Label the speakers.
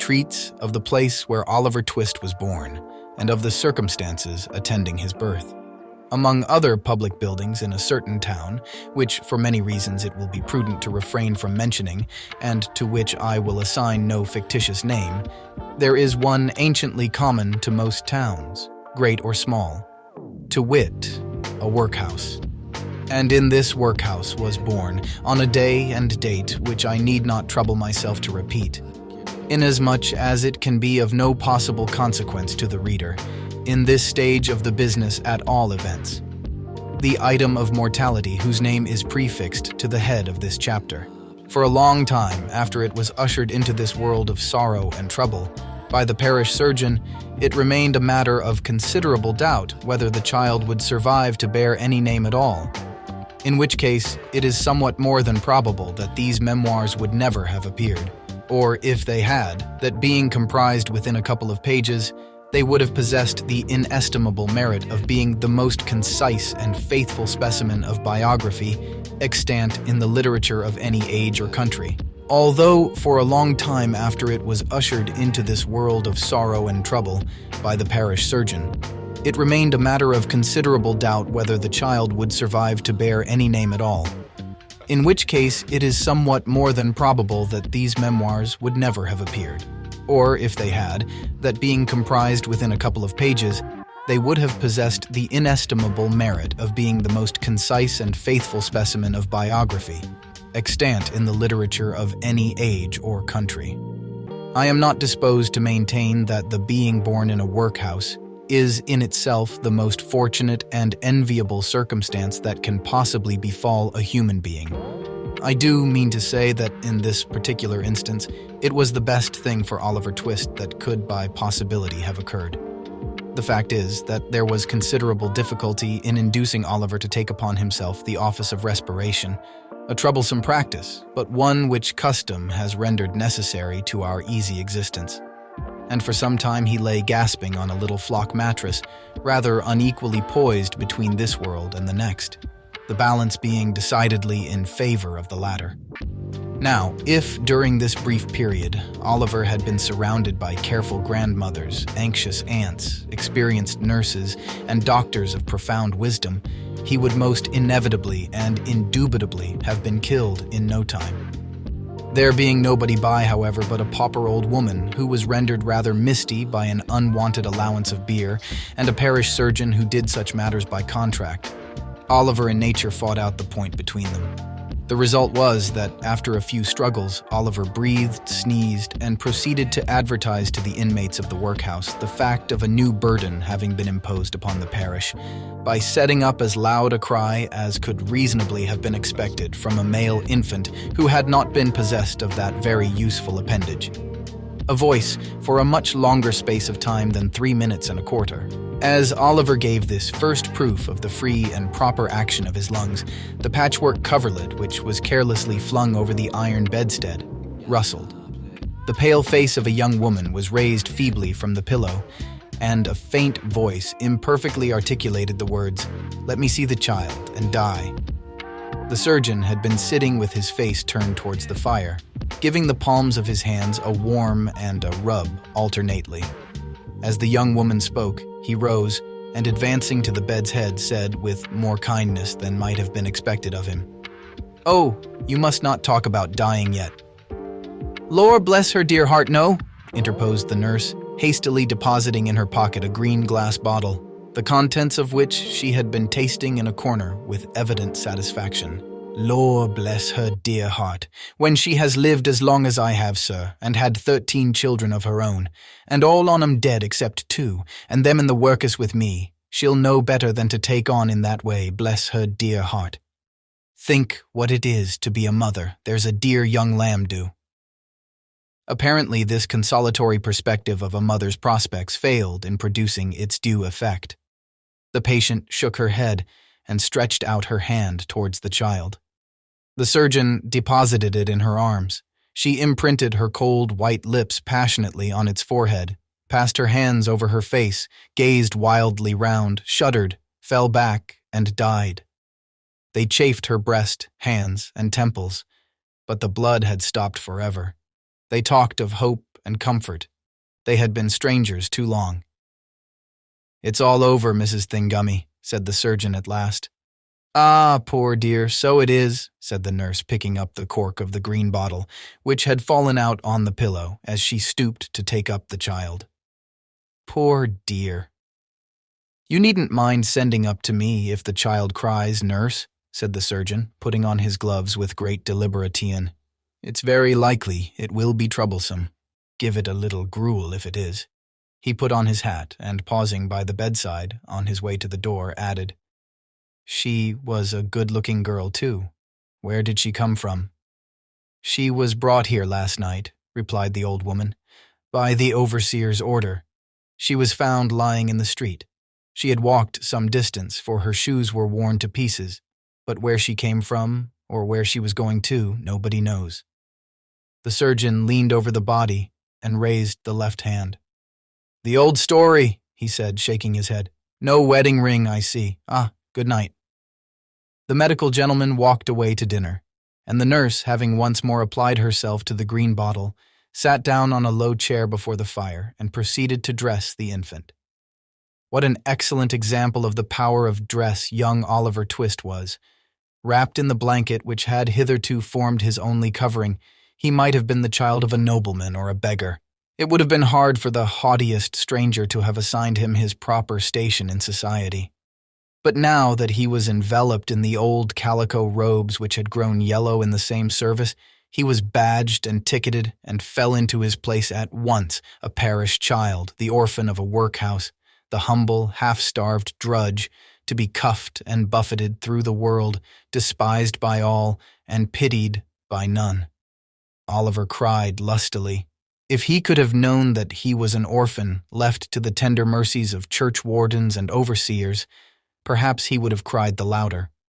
Speaker 1: treats of the place where Oliver Twist was born and of the circumstances attending his birth. Among other public buildings in a certain town, which for many reasons it will be prudent to refrain from mentioning, and to which I will assign no fictitious name, there is one anciently common to most towns, great or small, to wit, a workhouse. And in this workhouse was born, on a day and date which I need not trouble myself to repeat, inasmuch as it can be of no possible consequence to the reader, in this stage of the business at all events, the item of mortality whose name is prefixed to the head of this chapter. For a long time after it was ushered into this world of sorrow and trouble by the parish surgeon, it remained a matter of considerable doubt whether the child would survive to bear any name at all, in which case it is somewhat more than probable that these memoirs would never have appeared, or if they had, that being comprised within a couple of pages, they would have possessed the inestimable merit of being the most concise and faithful specimen of biography extant in the literature of any age or country. Although, for a long time after it was ushered into this world of sorrow and trouble by the parish surgeon, it remained a matter of considerable doubt whether the child would survive to bear any name at all, in which case it is somewhat more than probable that these memoirs would never have appeared, or if they had, that being comprised within a couple of pages, they would have possessed the inestimable merit of being the most concise and faithful specimen of biography extant in the literature of any age or country. I am not disposed to maintain that the being born in a workhouse is in itself the most fortunate and enviable circumstance that can possibly befall a human being. I do mean to say that in this particular instance, it was the best thing for Oliver Twist that could by possibility have occurred. The fact is that there was considerable difficulty in inducing Oliver to take upon himself the office of respiration, a troublesome practice, but one which custom has rendered necessary to our easy existence. And for some time he lay gasping on a little flock mattress, rather unequally poised between this world and the next, the balance being decidedly in favor of the latter. Now, if during this brief period Oliver had been surrounded by careful grandmothers, anxious aunts, experienced nurses, and doctors of profound wisdom, he would most inevitably and indubitably have been killed in no time. There being nobody by, however, but a pauper old woman who was rendered rather misty by an unwanted allowance of beer, and a parish surgeon who did such matters by contract, Oliver and nature fought out the point between them. The result was that, after a few struggles, Oliver breathed, sneezed, and proceeded to advertise to the inmates of the workhouse the fact of a new burden having been imposed upon the parish, by setting up as loud a cry as could reasonably have been expected from a male infant who had not been possessed of that very useful appendage. A voice for a much longer space of time than 3 minutes and a quarter. As Oliver gave this first proof of the free and proper action of his lungs, the patchwork coverlet, which was carelessly flung over the iron bedstead, rustled. The pale face of a young woman was raised feebly from the pillow, and a faint voice imperfectly articulated the words, "Let me see the child and die." The surgeon had been sitting with his face turned towards the fire, giving the palms of his hands a warm and a rub alternately. As the young woman spoke, he rose, and advancing to the bed's head, said with more kindness than might have been expected of him, "Oh, you must not talk about dying yet." "Lor bless her dear heart, no," interposed the nurse, hastily depositing in her pocket a green glass bottle, the contents of which she had been tasting in a corner with evident satisfaction. "Lor bless her dear heart, when she has lived as long as I have, sir, and had 13 children of her own, and all on 'em dead except 2, and them in the workus with me, she'll know better than to take on in that way, bless her dear heart. Think what it is to be a mother, there's a dear young lamb do." Apparently this consolatory perspective of a mother's prospects failed in producing its due effect. The patient shook her head and stretched out her hand towards the child. The surgeon deposited it in her arms. She imprinted her cold white lips passionately on its forehead, passed her hands over her face, gazed wildly round, shuddered, fell back, and died. They chafed her breast, hands, and temples, but the blood had stopped forever. They talked of hope and comfort. They had been strangers too long. "It's all over, Mrs. Thingummy," said the surgeon at last. "Ah, poor dear, so it is," said the nurse, picking up the cork of the green bottle, which had fallen out on the pillow as she stooped to take up the child. "Poor dear." "You needn't mind sending up to me if the child cries, nurse," said the surgeon, putting on his gloves with great deliberation. "It's very likely it will be troublesome. Give it a little gruel if it is." He put on his hat and, pausing by the bedside on his way to the door, added, "She was a good-looking girl, too. Where did she come from?" "She was brought here last night," replied the old woman, "by the overseer's order. She was found lying in the street. She had walked some distance, for her shoes were worn to pieces, but where she came from or where she was going to, nobody knows." The surgeon leaned over the body and raised the left hand. "The old story," he said, shaking his head. "No wedding ring, I see. Good night." The medical gentleman walked away to dinner, and the nurse, having once more applied herself to the green bottle, sat down on a low chair before the fire and proceeded to dress the infant. What an excellent example of the power of dress young Oliver Twist was. Wrapped in the blanket which had hitherto formed his only covering, he might have been the child of a nobleman or a beggar. It would have been hard for the haughtiest stranger to have assigned him his proper station in society. But now that he was enveloped in the old calico robes which had grown yellow in the same service, he was badged and ticketed and fell into his place at once, a parish child, the orphan of a workhouse, the humble, half-starved drudge, to be cuffed and buffeted through the world, despised by all and pitied by none. Oliver cried lustily. If he could have known that he was an orphan, left to the tender mercies of church wardens and overseers, perhaps he would have cried the louder.